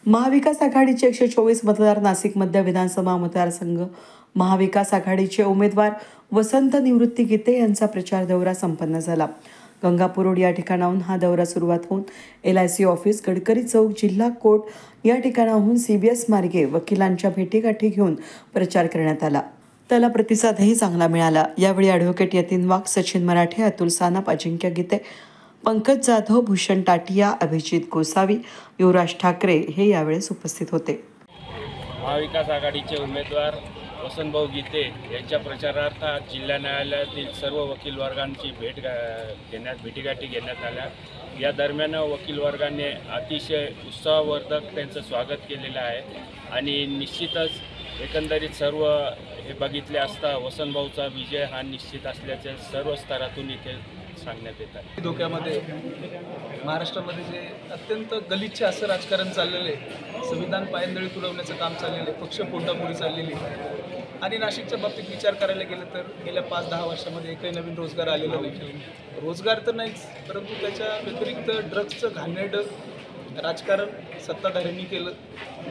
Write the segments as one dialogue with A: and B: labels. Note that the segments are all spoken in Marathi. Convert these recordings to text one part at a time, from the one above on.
A: महाविकास आघाडीचे 124 मतदार नाशिक मध्य विधानसभा मतदारसंघ महाविकास आघाडीचे उमेदवार वसंत निवृत्ती गीते यांचा प्रचार दौरा संपन्न झाला। गंगापूर रोड या ठिकाणाहून हा दौरा सुरुवात होऊन LIC ऑफिस, गडकरी चौक, जिल्हा कोर्ट या ठिकाणाहून CBS मार्गे वकिलांच्या भेटीगाठी घेऊन प्रचार करण्यात आला। त्याला प्रतिसादही चांगला मिळाला। यावेळी ॲडव्होकेट यतीन वाघ, सचिन मराठे, अतुल सानप, अजिंक्य गीते, पंकज जाधव, भूषण टाटिया, अभिजित गोसावी, युवराज ठाकरे हे यावेळेस उपस्थित होते।
B: महाविकास आघाडीचे उमेदवार वसंतभाऊ गीते यांच्या प्रचारार्थ जिल्हा न्यायालयातील सर्व वकील वर्गांची भेटीगाठी घेण्यात आल्या। या दरम्यान वकील वर्गाने अतिशय उत्साहवर्धक त्यांचं स्वागत केलेलं आहे आणि निश्चितच एकंदरीत सर्व हे बघितले असता वसंतभाऊचा विजय हा निश्चित असल्याचे सर्व स्तरातून इथे सांगण्यात येत आहे।
C: धोक्यामध्ये महाराष्ट्रामध्ये जे अत्यंत गलिच्छ असं राजकारण चाललेले, संविधान पायंदळी तुडवण्याचं काम चाललेले, पक्ष फोडाफोडी चाललेली आणि नाशिकच्या बाबतीत विचार करायला गेलं तर गेल्या 5-10 वर्षामध्ये एकही नवीन रोजगार आलेला नाही। रोजगार तर नाहीच, परंतु त्याच्या व्यतिरिक्त ड्रग्सचं घाणेरडं राजकारण सत्ताधाऱ्यांनी केलं।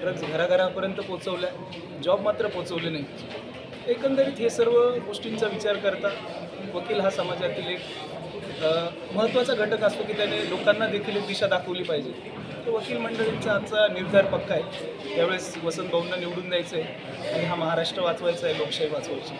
C: ड्रग्स घराघरापर्यंत पोचवल्या, जॉब मात्र पोचवले नाही। एकंदरीत हे सर्व गोष्टींचा विचार करता वकील हा समाजातील एक महत्त्वाचा घटक असतो की त्याने लोकांना देखील एक दिशा दाखवली पाहिजे। तर वकील मंडळींचा आजचा निर्धार पक्का आहे। त्यावेळेस वसंतभाऊंना निवडून द्यायचं आहे आणि हा महाराष्ट्र वाचवायचा आहे, लोकशाही वाचवायची।